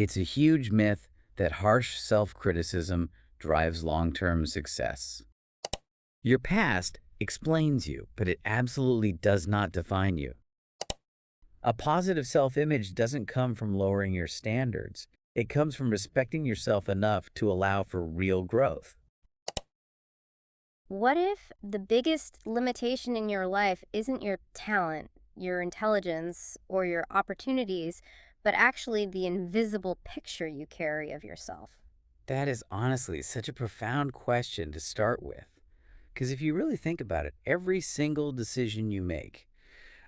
It's a huge myth that harsh self-criticism drives long-term success. Your past explains you, but it absolutely does not define you. A positive self-image doesn't come from lowering your standards. It comes from respecting yourself enough to allow for real growth. What if the biggest limitation in your life isn't your talent, your intelligence, or your opportunities, but actually the invisible picture you carry of yourself? That is honestly such a profound question to start with. Because if you really think about it, every single decision you make,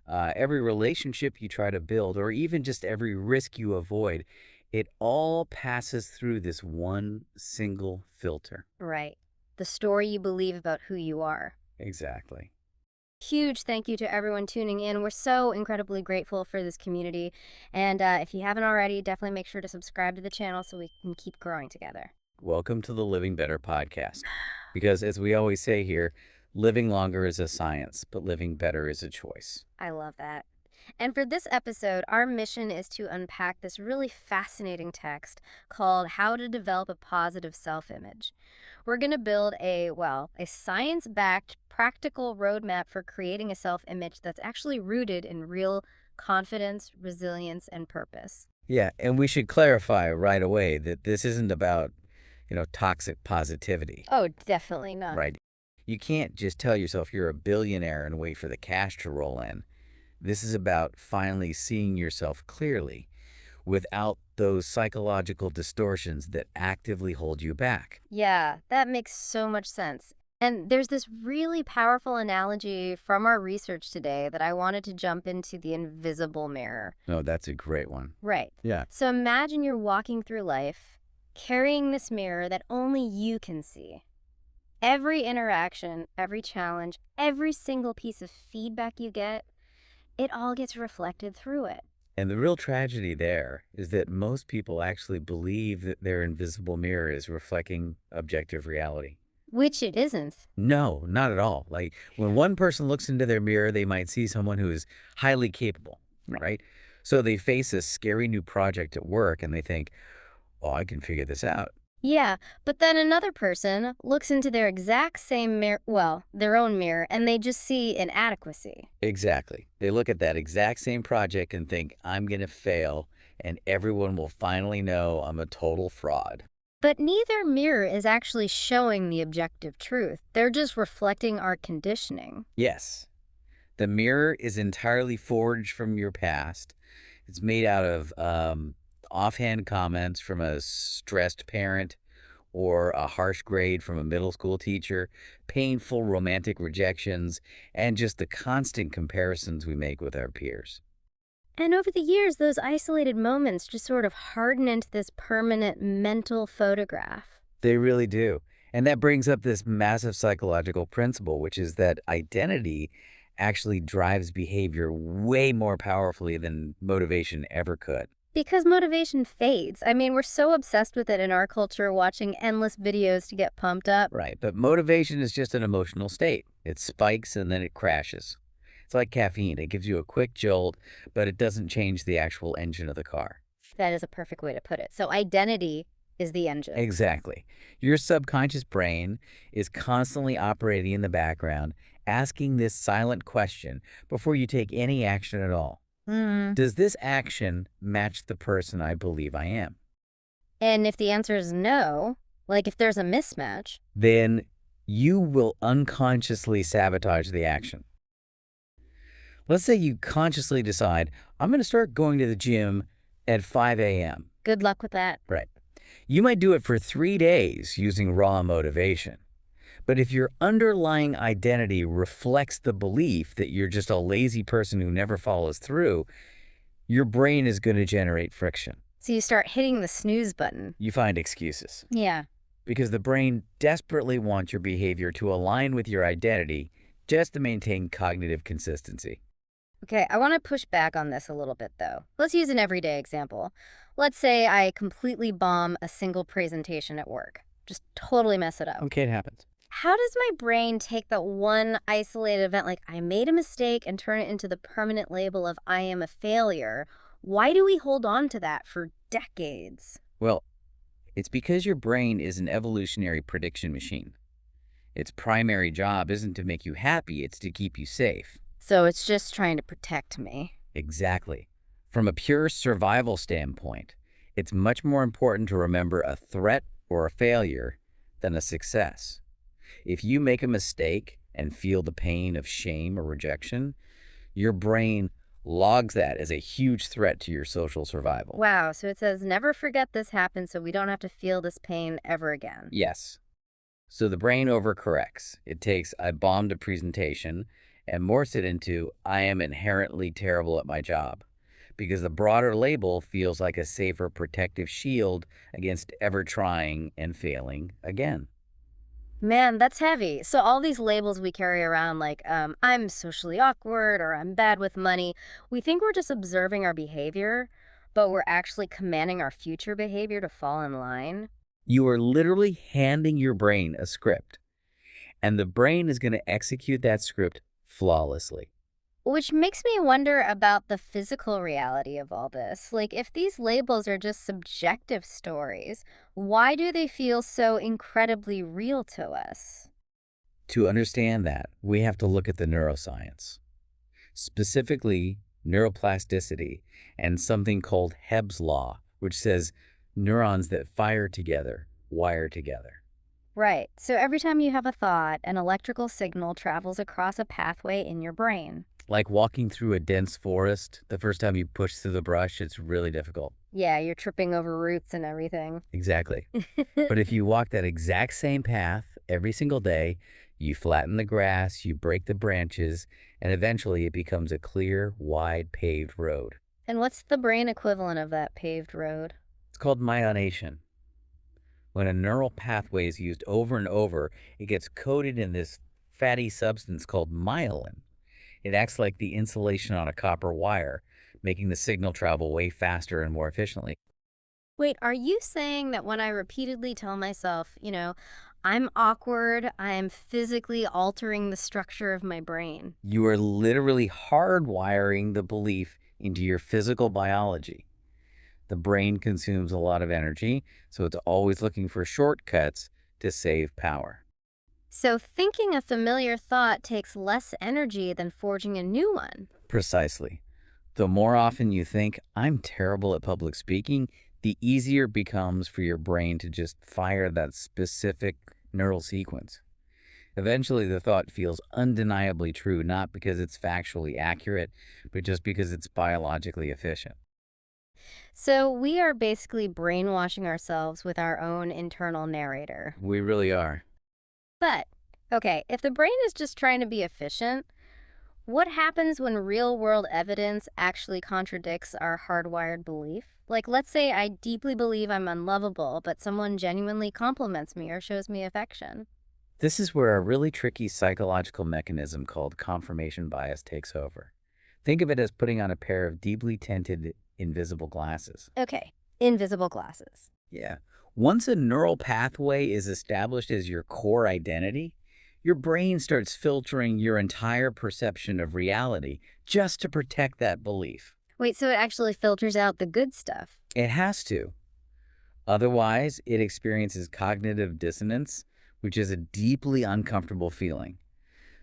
every relationship you try to build, or even just every risk you avoid, it all passes through this one single filter. Right. The story you believe about who you are. Exactly. Huge thank you to everyone tuning in. We're so incredibly grateful for this community. And if you haven't already, definitely make sure to subscribe to the channel so we can keep growing together. Welcome to the Living Better podcast. Because as we always say here, living longer is a science, but living better is a choice. I love that. And for this episode, our mission is to unpack this really fascinating text called How to Develop a Positive Self-Image. We're going to build a science-backed, practical roadmap for creating a self-image that's actually rooted in real confidence, resilience, and purpose. Yeah, and we should clarify right away that this isn't about, toxic positivity, Oh, definitely not. right? You can't just tell yourself you're a billionaire and wait for the cash to roll in. This is about finally seeing yourself clearly without those psychological distortions that actively hold you back. Yeah, that makes so much sense. And there's this really powerful analogy from our research today that I wanted to jump into the invisible mirror. Oh, that's a great one. Right. Yeah. So imagine you're walking through life carrying this mirror that only you can see. Every interaction, every challenge, every single piece of feedback you get, it all gets reflected through it. And the real tragedy there is that most people actually believe that their invisible mirror is reflecting objective reality. Which it isn't. No, not at all. Like when one person looks into their mirror, they might see someone who is highly capable, right? So they face a scary new project at work and they think, oh, I can figure this out. Yeah, but then another person looks into their exact same mirror, their own mirror, and they just see inadequacy. Exactly. They look at that exact same project and think, I'm going to fail, and everyone will finally know I'm a total fraud. But neither mirror is actually showing the objective truth. They're just reflecting our conditioning. Yes, the mirror is entirely forged from your past. It's made out of offhand comments from a stressed parent or a harsh grade from a middle school teacher, painful romantic rejections, and just the constant comparisons we make with our peers. And over the years, those isolated moments just sort of harden into this permanent mental photograph. They really do. And that brings up this massive psychological principle, which is that identity actually drives behavior way more powerfully than motivation ever could. Because motivation fades. I mean, we're so obsessed with it in our culture, watching endless videos to get pumped up. Right, but motivation is just an emotional state. It spikes and then it crashes. It's like caffeine. It gives you a quick jolt, but it doesn't change the actual engine of the car. That is a perfect way to put it. So identity is the engine. Exactly. Your subconscious brain is constantly operating in the background, asking this silent question before you take any action at all. Does this action match the person I believe I am? And if the answer is no, like if there's a mismatch, Then you will unconsciously sabotage the action. Let's say you consciously decide, I'm going to start going to the gym at 5 a.m. good luck with that. Right. You might do it for 3 days using raw motivation. But if your underlying identity reflects the belief that you're just a lazy person who never follows through, your brain is going to generate friction. So you start hitting the snooze button. You find excuses Yeah. because the brain desperately wants your behavior to align with your identity just to maintain cognitive consistency. Okay, I want to push back on this a little bit, though. Let's use an everyday example. Let's say I completely bomb a single presentation at work. Just totally mess it up. Okay, it happens. How does my brain take that one isolated event, like I made a mistake, and turn it into the permanent label of I am a failure? Why do we hold on to that for decades. Well, it's because your brain is an evolutionary prediction machine. Its primary job isn't to make you happy, it's to keep you safe. So it's just trying to protect me. Exactly. From a pure survival standpoint, it's much more important to remember a threat or a failure than a success. If you make a mistake and feel the pain of shame or rejection, your brain logs that as a huge threat to your social survival. Wow, so it says never forget this happened so we don't have to feel this pain ever again. Yes. So the brain overcorrects. It takes "I bombed a presentation" and morphs it into "I am inherently terrible at my job," because the broader label feels like a safer protective shield against ever trying and failing again. Man, that's heavy. So all these labels we carry around like, I'm socially awkward or I'm bad with money, we think we're just observing our behavior, but we're actually commanding our future behavior to fall in line. You are literally handing your brain a script, and the brain is going to execute that script flawlessly. Which makes me wonder about the physical reality of all this. Like, if these labels are just subjective stories, why do they feel so incredibly real to us? To understand that, we have to look at the neuroscience, specifically neuroplasticity and something called Hebb's law, which says neurons that fire together wire together. Right. So every time you have a thought, an electrical signal travels across a pathway in your brain. Like walking through a dense forest, the first time you push through the brush, it's really difficult. Yeah, you're tripping over roots and everything. Exactly. But if you walk that exact same path every single day, you flatten the grass, you break the branches, and eventually it becomes a clear, wide, paved road. And what's the brain equivalent of that paved road? It's called myelination. When a neural pathway is used over and over, it gets coated in this fatty substance called myelin. It acts like the insulation on a copper wire, making the signal travel way faster and more efficiently. Wait, are you saying that when I repeatedly tell myself, I'm awkward, I am physically altering the structure of my brain? You are literally hardwiring the belief into your physical biology. The brain consumes a lot of energy, so it's always looking for shortcuts to save power. So thinking a familiar thought takes less energy than forging a new one. Precisely. The more often you think, "I'm terrible at public speaking," the easier it becomes for your brain to just fire that specific neural sequence. Eventually, the thought feels undeniably true, not because it's factually accurate, but just because it's biologically efficient. So we are basically brainwashing ourselves with our own internal narrator. We really are. But, okay, if the brain is just trying to be efficient, what happens when real-world evidence actually contradicts our hardwired belief? Like, let's say I deeply believe I'm unlovable, but someone genuinely compliments me or shows me affection. This is where a really tricky psychological mechanism called confirmation bias takes over. Think of it as putting on a pair of deeply tinted, invisible glasses. Okay, invisible glasses. Yeah. Once a neural pathway is established as your core identity, your brain starts filtering your entire perception of reality just to protect that belief. Wait, so it actually filters out the good stuff? It has to. Otherwise, it experiences cognitive dissonance, which is a deeply uncomfortable feeling.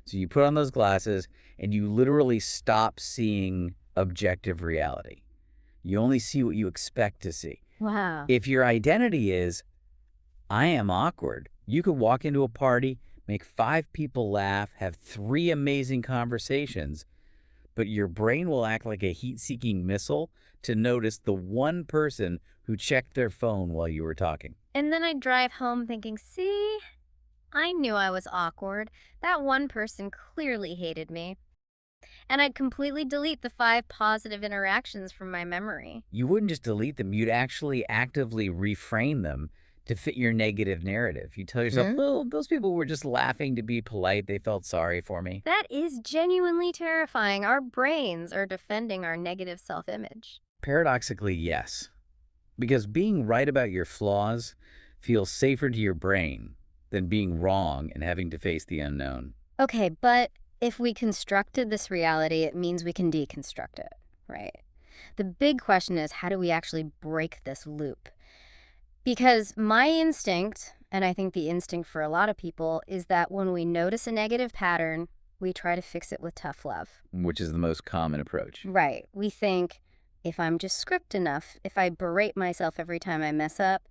So you put on those glasses and you literally stop seeing objective reality. You only see what you expect to see. Wow. If your identity is, "I am awkward," you could walk into a party, make 5 people laugh, have 3 amazing conversations, but your brain will act like a heat-seeking missile to notice the one person who checked their phone while you were talking. And then I drive home thinking, see, I knew I was awkward. That one person clearly hated me. And I'd completely delete the 5 positive interactions from my memory. You wouldn't just delete them, you'd actually actively reframe them to fit your negative narrative. You tell yourself, "Well, those people were just laughing to be polite. They felt sorry for me." That is genuinely terrifying. Our brains are defending our negative self-image. Paradoxically, yes. Because being right about your flaws feels safer to your brain than being wrong and having to face the unknown. Okay, but if we constructed this reality, it means we can deconstruct it, right? The big question is, how do we actually break this loop? Because my instinct, and I think the instinct for a lot of people, is that when we notice a negative pattern, we try to fix it with tough love. Which is the most common approach. Right. We think, if I'm just script enough, if I berate myself every time I mess up,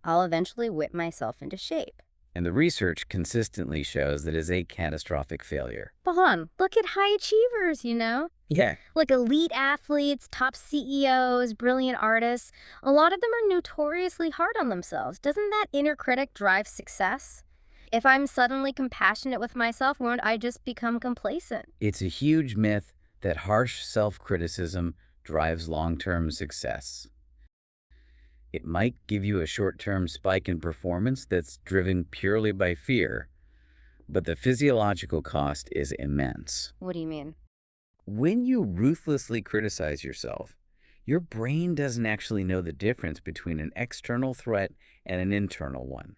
I'll eventually whip myself into shape. And the research consistently shows that is a catastrophic failure. But hold on, look at high achievers, Yeah. Like elite athletes, top CEOs, brilliant artists. A lot of them are notoriously hard on themselves. Doesn't that inner critic drive success? If I'm suddenly compassionate with myself, won't I just become complacent? It's a huge myth that harsh self-criticism drives long-term success. It might give you a short-term spike in performance that's driven purely by fear, but the physiological cost is immense. What do you mean? When you ruthlessly criticize yourself, your brain doesn't actually know the difference between an external threat and an internal one.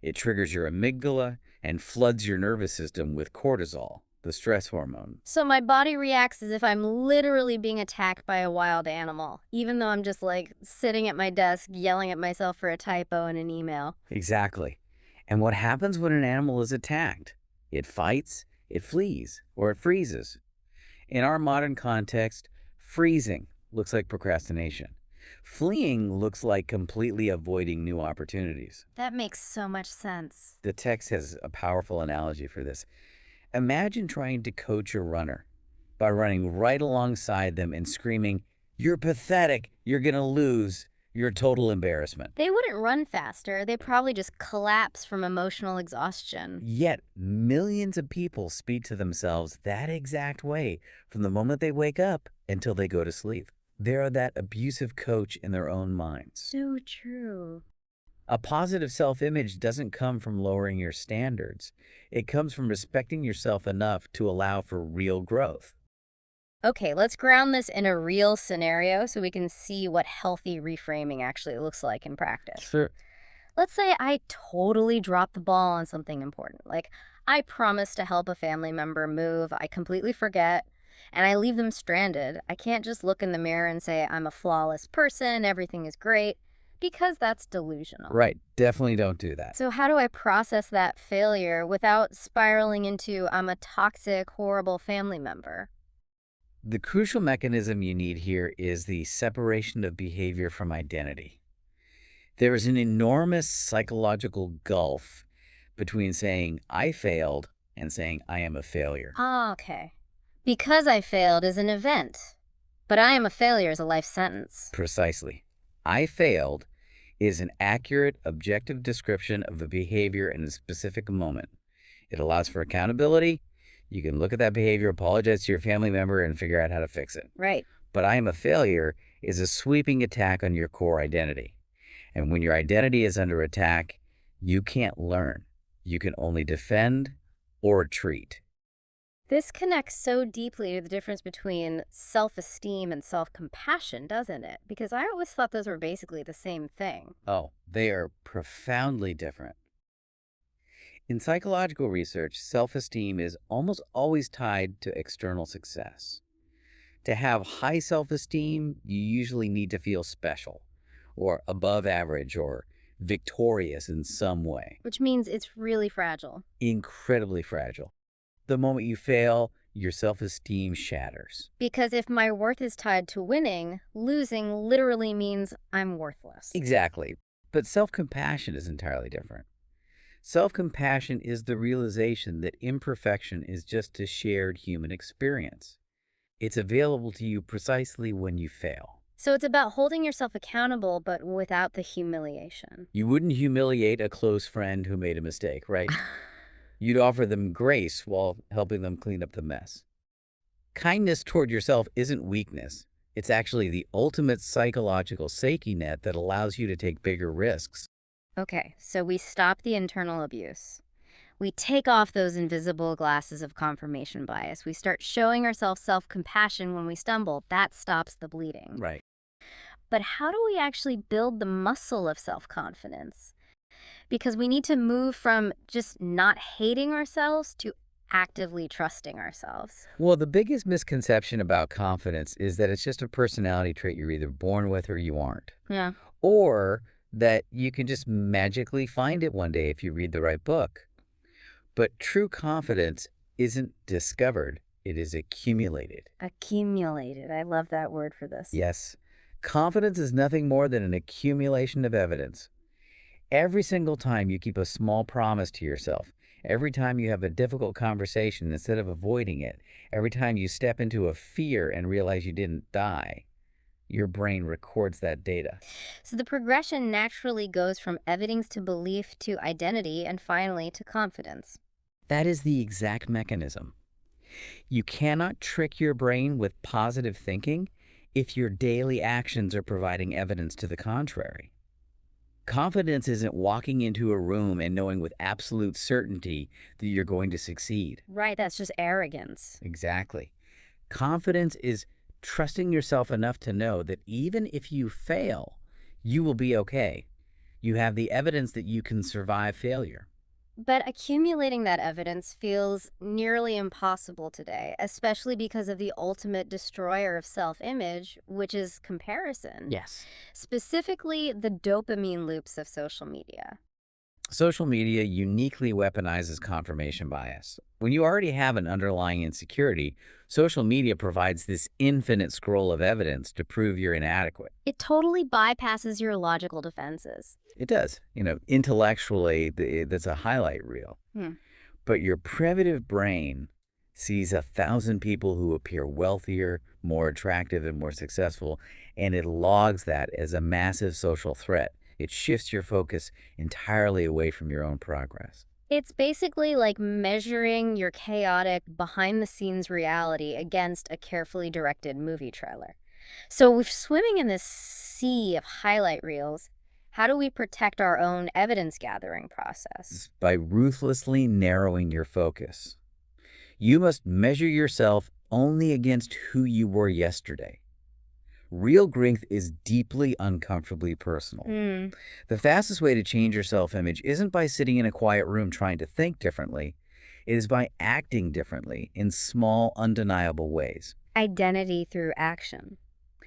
It triggers your amygdala and floods your nervous system with cortisol, the stress hormone. So my body reacts as if I'm literally being attacked by a wild animal, even though I'm just like sitting at my desk yelling at myself for a typo in an email. Exactly. And what happens when an animal is attacked? It fights, it flees, or it freezes. In our modern context, freezing looks like procrastination. Fleeing looks like completely avoiding new opportunities. That makes so much sense. The text has a powerful analogy for this. Imagine trying to coach a runner by running right alongside them and screaming, "You're pathetic, you're gonna lose, you're a total embarrassment." They wouldn't run faster. They'd probably just collapse from emotional exhaustion. Yet, millions of people speak to themselves that exact way from the moment they wake up until they go to sleep. They're that abusive coach in their own minds. So true. A positive self-image doesn't come from lowering your standards. It comes from respecting yourself enough to allow for real growth. Okay, let's ground this in a real scenario so we can see what healthy reframing actually looks like in practice. Sure. Let's say I totally dropped the ball on something important. Like, I promised to help a family member move, I completely forget, and I leave them stranded. I can't just look in the mirror and say, I'm a flawless person, everything is great, because that's delusional. Right. Definitely don't do that. So how do I process that failure without spiraling into, I'm a toxic, horrible family member? The crucial mechanism you need here is the separation of behavior from identity. There is an enormous psychological gulf between saying, "I failed," and saying, "I am a failure." Ah, okay. Because I failed is an event, but I am a failure is a life sentence. Precisely. "I failed" is an accurate, objective description of a behavior in a specific moment. It allows for accountability. You can look at that behavior, apologize to your family member, and figure out how to fix it. Right. But "I am a failure" is a sweeping attack on your core identity. And when your identity is under attack, you can't learn. You can only defend or retreat. This connects so deeply to the difference between self-esteem and self-compassion, doesn't it? Because I always thought those were basically the same thing. Oh, they are profoundly different. In psychological research, self-esteem is almost always tied to external success. To have high self-esteem, you usually need to feel special, or above average, or victorious in some way. Which means it's really fragile. Incredibly fragile. The moment you fail, your self-esteem shatters. Because if my worth is tied to winning, losing literally means I'm worthless. Exactly. But self-compassion is entirely different. Self-compassion is the realization that imperfection is just a shared human experience. It's available to you precisely when you fail. So it's about holding yourself accountable, but without the humiliation. You wouldn't humiliate a close friend who made a mistake, right? You'd offer them grace while helping them clean up the mess. Kindness toward yourself isn't weakness. It's actually the ultimate psychological safety net that allows you to take bigger risks. Okay, so we stop the internal abuse. We take off those invisible glasses of confirmation bias. We start showing ourselves self-compassion when we stumble. That stops the bleeding. Right. But how do we actually build the muscle of self-confidence? Because we need to move from just not hating ourselves to actively trusting ourselves. Well, the biggest misconception about confidence is that it's just a personality trait you're either born with or you aren't, Yeah. or that you can just magically find it one day if you read the right book. But true confidence isn't discovered, it is accumulated. Accumulated. I love that word for this. Yes, confidence is nothing more than an accumulation of evidence. Every single time you keep a small promise to yourself, every time you have a difficult conversation instead of avoiding it, every time you step into a fear and realize you didn't die, your brain records that data. So the progression naturally goes from evidence to belief to identity and finally to confidence. That is the exact mechanism. You cannot trick your brain with positive thinking if your daily actions are providing evidence to the contrary. Confidence isn't walking into a room and knowing with absolute certainty that you're going to succeed. Right, that's just arrogance. Exactly. Confidence is trusting yourself enough to know that even if you fail, you will be okay. You have the evidence that you can survive failure. But accumulating that evidence feels nearly impossible today, especially because of the ultimate destroyer of self image, which is comparison. Yes. Specifically, the dopamine loops of social media. Social media uniquely weaponizes confirmation bias. When you already have an underlying insecurity, social media provides this infinite scroll of evidence to prove you're inadequate. It totally bypasses your logical defenses. It does. Intellectually, that's a highlight reel. Hmm. But your primitive brain sees 1,000 people who appear wealthier, more attractive, and more successful, and it logs that as a massive social threat. It shifts your focus entirely away from your own progress. It's basically like measuring your chaotic, behind the scenes reality against a carefully directed movie trailer. So, we're swimming in this sea of highlight reels. How do we protect our own evidence gathering process? By ruthlessly narrowing your focus. You must measure yourself only against who you were yesterday. Real growth is deeply uncomfortably personal. Hmm. The fastest way to change your self-image isn't by sitting in a quiet room trying to think differently. It is by acting differently in small, undeniable ways. Identity through action.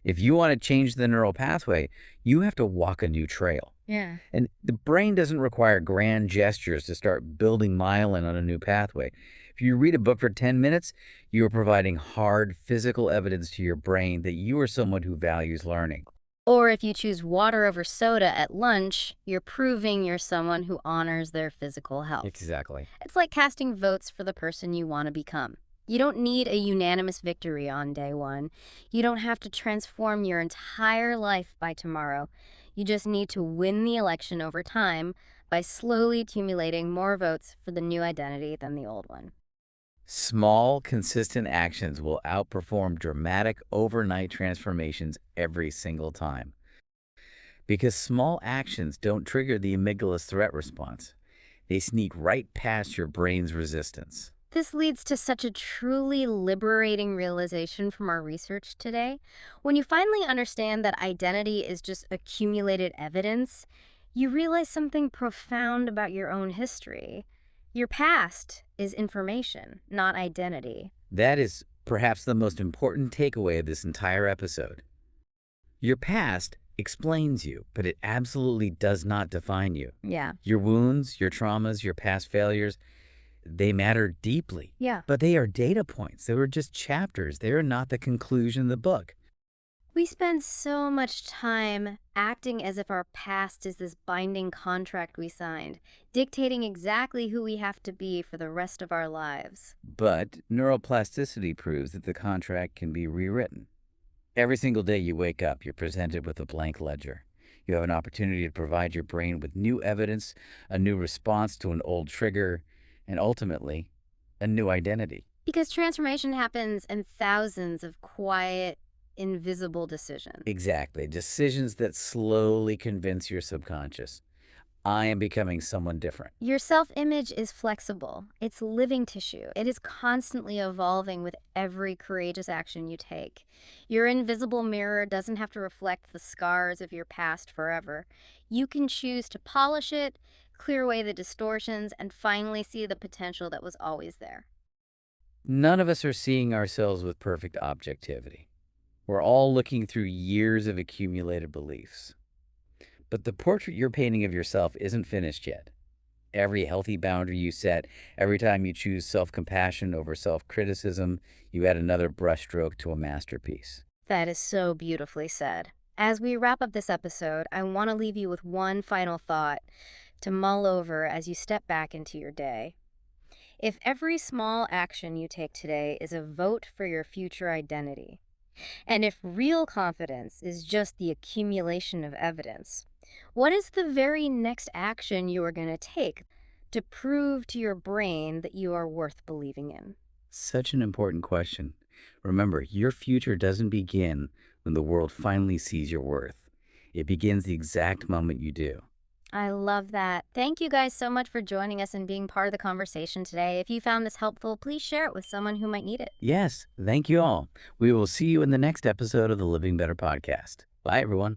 If you want to change the neural pathway, you have to walk a new trail. Yeah. And the brain doesn't require grand gestures to start building myelin on a new pathway. If you read a book for 10 minutes, you are providing hard physical evidence to your brain that you are someone who values learning. Or if you choose water over soda at lunch, you're proving you're someone who honors their physical health. Exactly. It's like casting votes for the person you want to become. You don't need a unanimous victory on day one. You don't have to transform your entire life by tomorrow. You just need to win the election over time by slowly accumulating more votes for the new identity than the old one. Small, consistent actions will outperform dramatic overnight transformations every single time. Because small actions don't trigger the amygdala's threat response. They sneak right past your brain's resistance. This leads to such a truly liberating realization from our research today. When you finally understand that identity is just accumulated evidence, you realize something profound about your own history. Your past is information, not identity. That is perhaps the most important takeaway of this entire episode. Your past explains you, but it absolutely does not define you. Yeah. Your wounds, your traumas, your past failures, they matter deeply. Yeah. But they are data points. They were just chapters. They are not the conclusion of the book. We spend so much time acting as if our past is this binding contract we signed, dictating exactly who we have to be for the rest of our lives. But neuroplasticity proves that the contract can be rewritten. Every single day you wake up, you're presented with a blank ledger. You have an opportunity to provide your brain with new evidence, a new response to an old trigger, and ultimately, a new identity. Because transformation happens in thousands of quiet, invisible decisions. Exactly. Decisions that slowly convince your subconscious, I am becoming someone different. Your self-image is flexible. It's living tissue. It is constantly evolving with every courageous action you take. Your invisible mirror doesn't have to reflect the scars of your past forever. You can choose to polish it, clear away the distortions, and finally see the potential that was always there. None of us are seeing ourselves with perfect objectivity. We're all looking through years of accumulated beliefs. But the portrait you're painting of yourself isn't finished yet. Every healthy boundary you set, every time you choose self-compassion over self-criticism, you add another brushstroke to a masterpiece. That is so beautifully said. As we wrap up this episode, I want to leave you with one final thought to mull over as you step back into your day. If every small action you take today is a vote for your future identity, and if real confidence is just the accumulation of evidence, what is the very next action you are going to take to prove to your brain that you are worth believing in? Such an important question. Remember, your future doesn't begin when the world finally sees your worth. It begins the exact moment you do. I love that. Thank you guys so much for joining us and being part of the conversation today. If you found this helpful, please share it with someone who might need it. Yes, thank you all. We will see you in the next episode of the Living Better podcast. Bye, everyone.